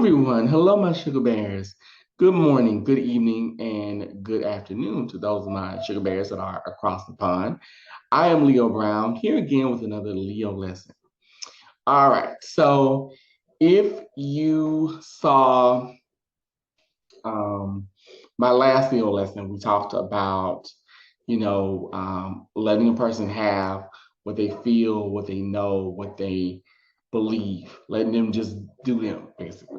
everyone. Hello, my sugar bears. Good morning, good evening, and good afternoon to those of my sugar bears that are across the pond. I am Leo Brown, here again with another Leo lesson. All right, so if you saw um, my last Leo lesson, we talked about, letting a person have what they feel, what they know, what they believe, letting them just do them, basically.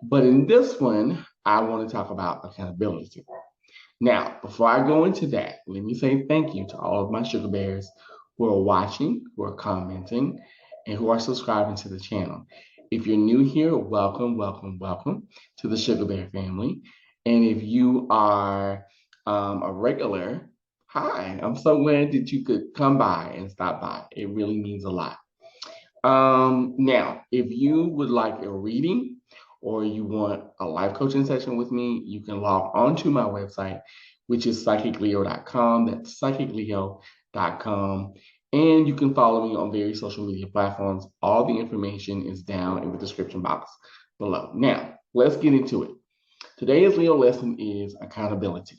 But in this one, I want to talk about accountability. Now, before I go into that, let me say thank you to all of my sugar bears who are watching, who are commenting, and who are subscribing to the channel. If you're new here, welcome, welcome, welcome to the Sugar Bear family. And if you are a regular, hi, I'm so glad that you could come by and stop by. It really means a lot. Now, if you would like a reading or you want a life coaching session with me, you can log on to my website, which is psychicleo.com. That's psychicleo.com. And you can follow me on various social media platforms. All the information is down in the description box below. Now, let's get into it. Today's Leo lesson is accountability.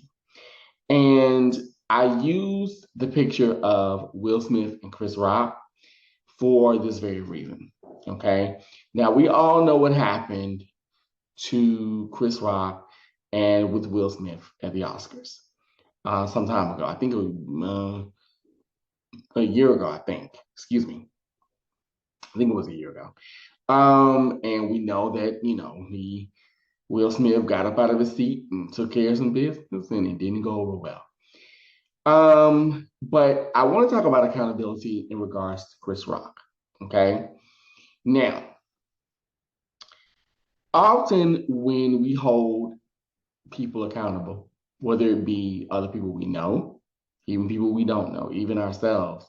And I used the picture of Will Smith and Chris Rock for this very reason. Okay. Now we all know what happened to Chris Rock and with Will Smith at the Oscars some time ago. I think it was a year ago. I think. Excuse me. I think it was a year ago. And we know that he Will Smith got up out of his seat and took care of some business, and it didn't go over well. But I want to talk about accountability in regards to Chris Rock. Okay. Now, often when we hold people accountable, whether it be other people we know, even people we don't know, even ourselves,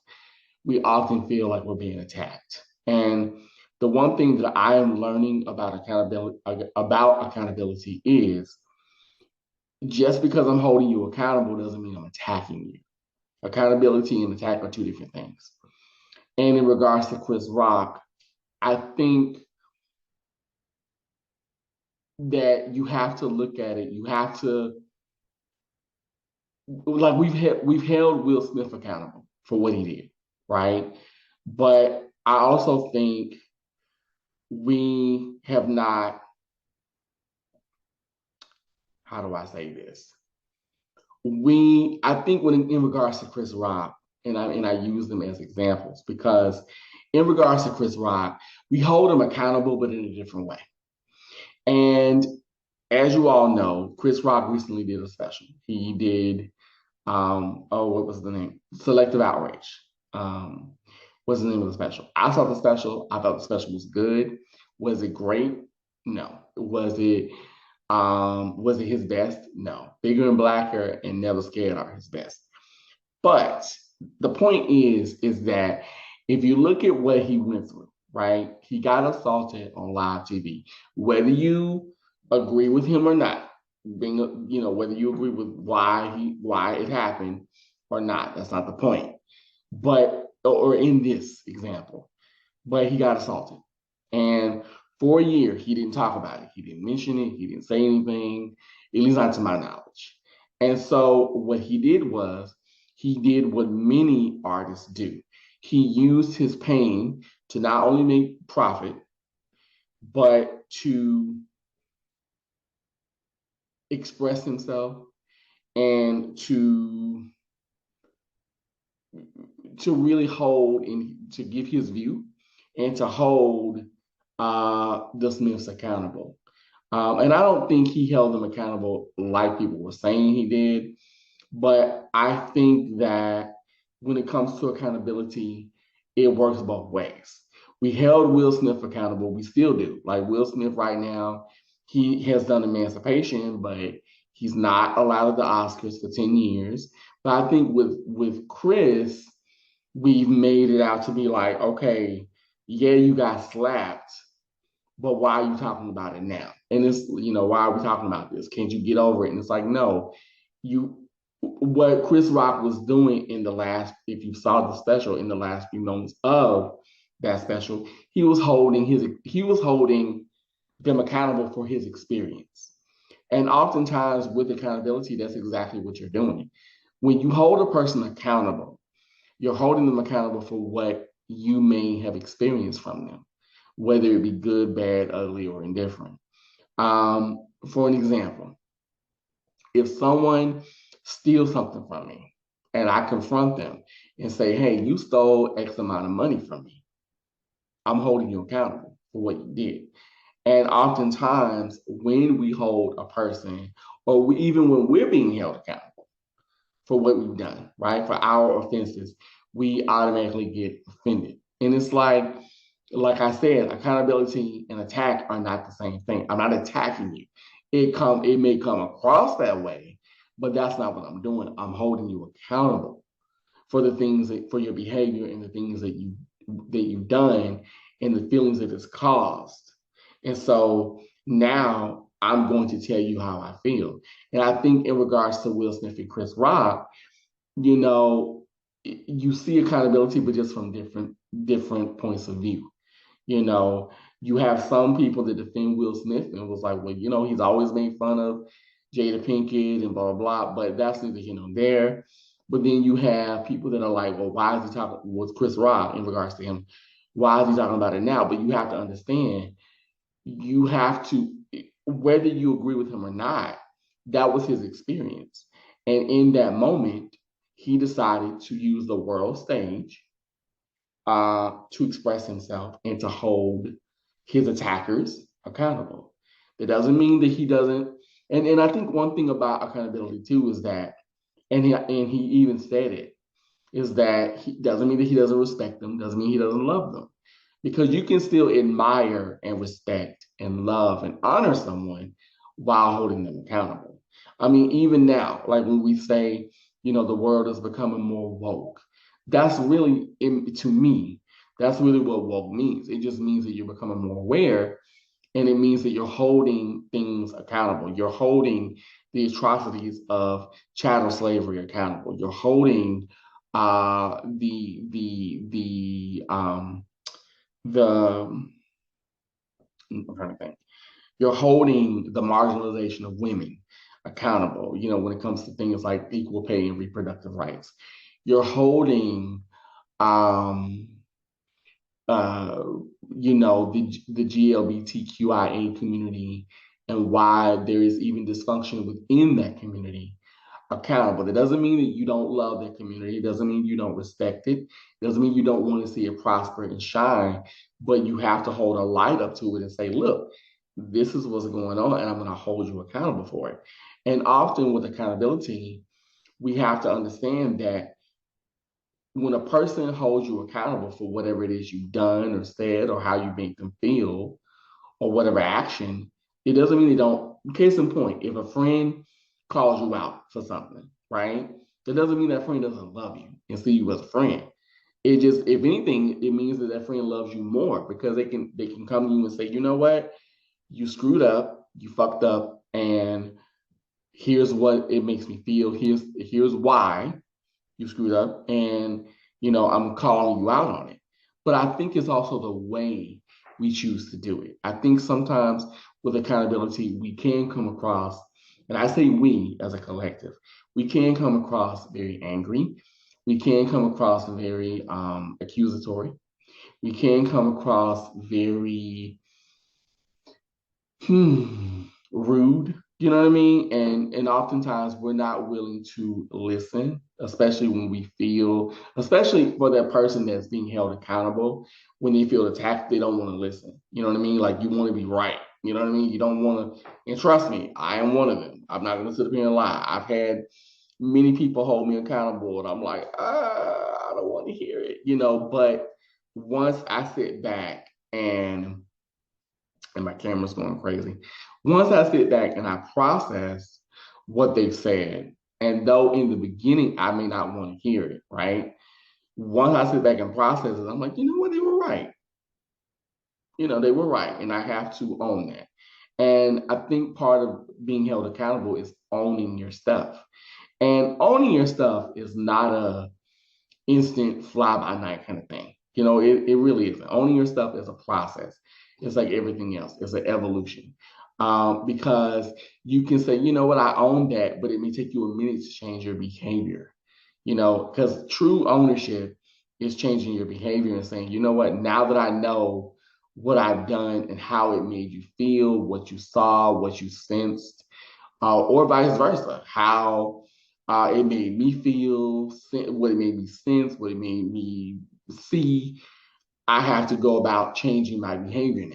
we often feel like we're being attacked. And the one thing that I am learning about accountability is just because I'm holding you accountable doesn't mean I'm attacking you. Accountability and attack are two different things. And in regards to Chris Rock, I think that you have to look at it. You have to we've held Will Smith accountable for what he did, right? But I also think we have not, how do I say this? I think when in regards to Chris Rock, and I use them as examples because in regards to Chris Rock, we hold him accountable, but in a different way. And as you all know, Chris Rock recently did a special. He did what was the name? Selective Outrage. What's the name of the special? I saw the special. I thought the special was good. Was it great? No. Was it his best? No. Bigger and Blacker and Never Scared are his best. But the point is that if you look at what he went through, right? He got assaulted on live TV. Whether you agree with him or not, whether you agree with why it happened or not, that's not the point. But or in this example, but he got assaulted, and for a year he didn't talk about it. He didn't mention it. He didn't say anything, at least not to my knowledge. And so what he did was he did what many artists do. He used his pain to not only make profit, but to express himself and to really hold and to give his view and to hold the Smiths accountable. And I don't think he held them accountable like people were saying he did. But I think that when it comes to accountability, it works both ways. We held Will Smith accountable. We still do. Like Will Smith right now, he has done emancipation, but he's not allowed at the Oscars for 10 years. But I think with Chris, we've made it out to be like, okay, yeah, you got slapped, but why are you talking about it now? And it's, why are we talking about this? Can't you get over it? And it's like, no, what Chris Rock was doing in the last, if you saw the special in the last few moments of that special, he was holding them accountable for his experience. And oftentimes with accountability, that's exactly what you're doing. When you hold a person accountable, you're holding them accountable for what you may have experienced from them, whether it be good, bad, ugly, or indifferent. For an example, if someone steals something from me and I confront them and say, hey, you stole X amount of money from me, I'm holding you accountable for what you did. And oftentimes, when we hold a person, or even when we're being held accountable for what we've done, right, for our offenses, we automatically get offended. And it's like I said, accountability and attack are not the same thing. I'm not attacking you. It may come across that way, but that's not what I'm doing. I'm holding you accountable for the things for your behavior and the things that you've done and the feelings that it's caused. And so now I'm going to tell you how I feel. And I think in regards to Will Smith and Chris Rock, you know, you see accountability, but just from different points of view. You know, you have some people that defend Will Smith and was like, well, he's always made fun of Jada Pinkett and blah, blah, blah, but that's neither here nor there. But then you have people that are like, well, why is he talking with Chris Rock in regards to him? Why is he talking about it now? But you have to understand, you have to, whether you agree with him or not, that was his experience. And in that moment, he decided to use the world stage to express himself and to hold his attackers accountable. That doesn't mean that he doesn't. And I think one thing about accountability too is that, and he even said it, is that he doesn't mean that he doesn't respect them, doesn't mean he doesn't love them. Because you can still admire and respect and love and honor someone while holding them accountable. I mean, even now, like when we say, the world is becoming more woke, that's really, to me, that's really what woke means. It just means that you're becoming more aware, and it means that you're holding things accountable. You're holding the atrocities of chattel slavery accountable. You're holding the I'm trying to think. You're holding the marginalization of women accountable, when it comes to things like equal pay and reproductive rights. You're holding um uh the GLBTQIA community and why there is even dysfunction within that community accountable. That doesn't mean that you don't love that community. It doesn't mean you don't respect it. It doesn't mean you don't want to see it prosper and shine, but you have to hold a light up to it and say, look, this is what's going on, and I'm going to hold you accountable for it. And often with accountability, we have to understand that when a person holds you accountable for whatever it is you've done or said or how you make them feel or whatever action, it doesn't mean they don't. Case in point, if a friend calls you out for something, right? That doesn't mean that friend doesn't love you and see you as a friend. It just, if anything, it means that that friend loves you more because they can come to you and say, you know what, you screwed up, you fucked up, and here's what it makes me feel. Here's why you screwed up, and I'm calling you out on it. But I think it's also the way we choose to do it. I think sometimes with accountability, we can come across, and I say we as a collective, we can come across very angry. We can come across very accusatory. We can come across very rude, you know what I mean? And oftentimes we're not willing to listen, especially when we feel, especially for that person that's being held accountable, when they feel attacked, they don't want to listen. You know what I mean? Like you want to be right. You know what I mean? You don't want to, and trust me, I am one of them. I'm not going to sit up here and lie. I've had many people hold me accountable, and I'm like, I don't want to hear it, but once I sit back and my camera's going crazy. Once I sit back and I process what they've said, and though in the beginning I may not want to hear it, right? Once I sit back and process it, I'm like, you know what, they were right. They were right, and I have to own that. And I think part of being held accountable is owning your stuff. And owning your stuff is not a instant fly by night kind of thing. It really isn't. Owning your stuff is a process. It's like everything else. It's an evolution. Because you can say, you know what, I own that, but it may take you a minute to change your behavior. Because true ownership is changing your behavior and saying, you know what, now that I know what I've done and how it made you feel, what you saw, what you sensed, or vice versa, how it made me feel, what it made me sense, what it made me see. I have to go about changing my behavior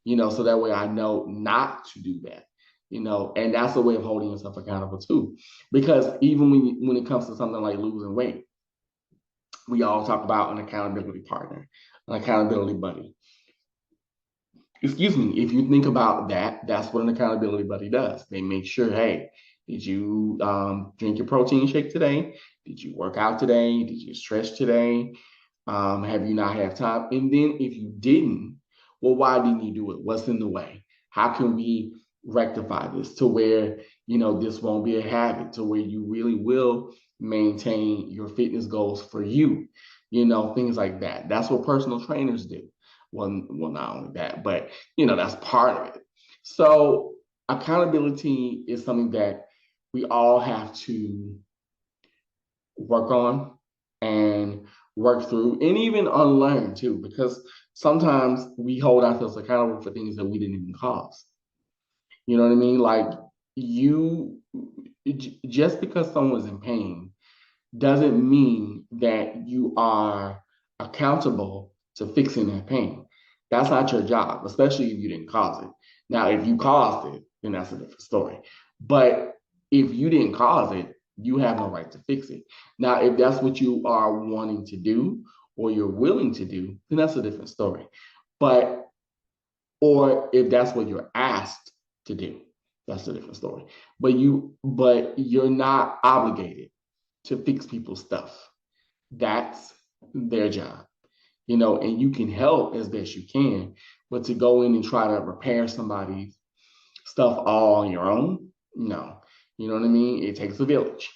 now, so that way I know not to do that, and that's a way of holding yourself accountable too. Because even when it comes to something like losing weight, we all talk about an accountability partner, an accountability buddy. Excuse me, if you think about that, that's what an accountability buddy does. They make sure, hey, did you drink your protein shake today? Did you work out today? Did you stretch today? Have you not had time? And then if you didn't, well, why didn't you do it? What's in the way? How can we rectify this to where, this won't be a habit, to where you really will maintain your fitness goals for you, things like that. That's what personal trainers do. Well, not only that, but that's part of it. So accountability is something that we all have to work on and work through and even unlearn too, because sometimes we hold ourselves accountable for things that we didn't even cause. You know what I mean? Like you, just because someone's in pain doesn't mean that you are accountable to fixing that pain. That's not your job, especially if you didn't cause it. Now, if you caused it, then that's a different story. But if you didn't cause it, you have no right to fix it. Now, if that's what you are wanting to do or you're willing to do, then that's a different story. But, or if that's what you're asked to do, that's a different story. But you're not obligated to fix people's stuff. That's their job, and you can help as best you can, but to go in and try to repair somebody's stuff all on your own, no. You know what I mean? It takes a village.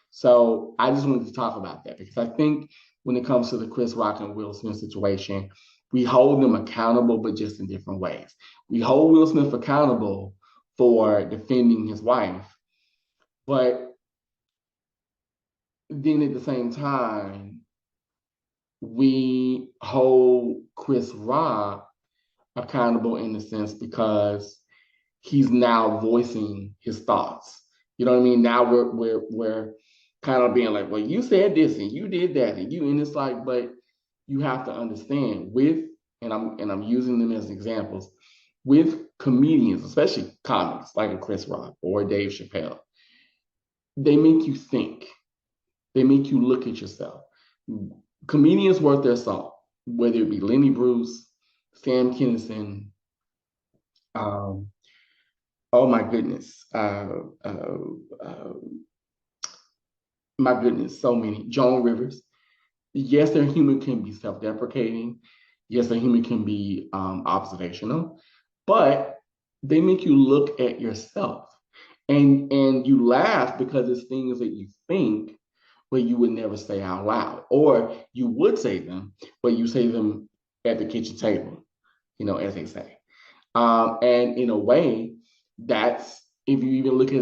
So I just wanted to talk about that because I think when it comes to the Chris Rock and Will Smith situation, we hold them accountable, but just in different ways. We hold Will Smith accountable for defending his wife, but then at the same time, we hold Chris Rock accountable in a sense because he's now voicing his thoughts. You know what I mean? Now we're kind of being like, well, you said this and you did that and it's like, but you have to understand and I'm using them as examples with comedians, especially comics like a Chris Rock or Dave Chappelle. They make you think. They make you look at yourself. Comedians worth their salt, whether it be Lenny Bruce, Sam Kinison, um, oh my goodness, my goodness, so many. Joan Rivers. Yes, their humor can be self-deprecating. Yes, their humor can be observational, but they make you look at yourself, and you laugh because it's things that you think, but you would never say out loud, or you would say them, but you say them at the kitchen table, as they say. And in a way, that's if you even look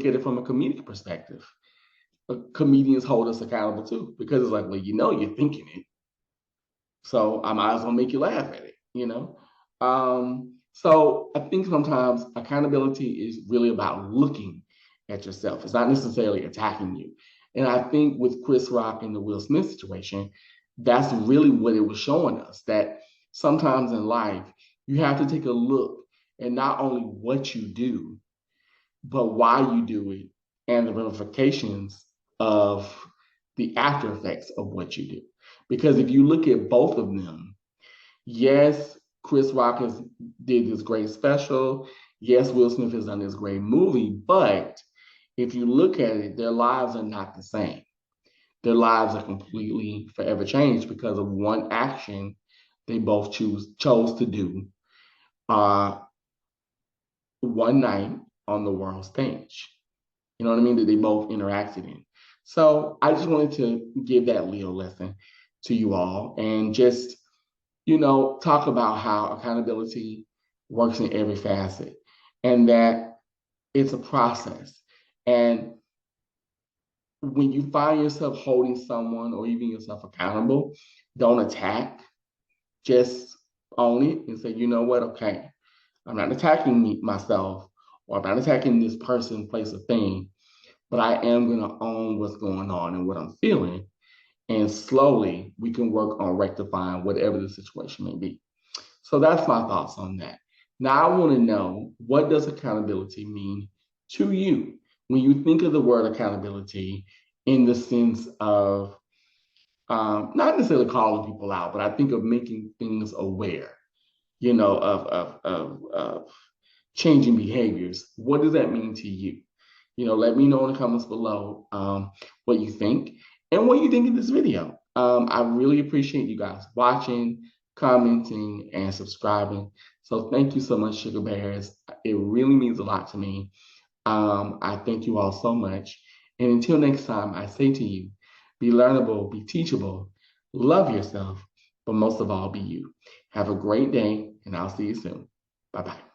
at it from a comedic perspective, comedians hold us accountable too, because it's like, well, you're thinking it, so I might as well make you laugh at it. So I think sometimes accountability is really about looking at yourself. It's not necessarily attacking you. And I think with Chris Rock and the Will Smith situation, that's really what it was showing us, that sometimes in life, you have to take a look at not only what you do, but why you do it and the ramifications of the after effects of what you do. Because if you look at both of them, yes, Chris Rock did this great special. Yes, Will Smith has done this great movie, but if you look at it, their lives are not the same. Their lives are completely forever changed because of one action they both chose to do one night on the world stage. You know what I mean? That they both interacted in. So I just wanted to give that Leo lesson to you all and just talk about how accountability works in every facet and that it's a process. And when you find yourself holding someone or even yourself accountable, don't attack, just own it and say, you know what, okay, I'm not attacking myself, or I'm not attacking this person, place, or thing, but I am going to own what's going on and what I'm feeling. And slowly we can work on rectifying whatever the situation may be. So that's my thoughts on that. Now I want to know, what does accountability mean to you? When you think of the word accountability in the sense of not necessarily calling people out, but I think of making things aware, of changing behaviors. What does that mean to you? Let me know in the comments below what you think and what you think of this video. I really appreciate you guys watching, commenting, and subscribing. So thank you so much, Sugar Bears. It really means a lot to me. I thank you all so much. And until next time, I say to you, be learnable, be teachable, love yourself, but most of all, be you. Have a great day, and I'll see you soon. Bye-bye.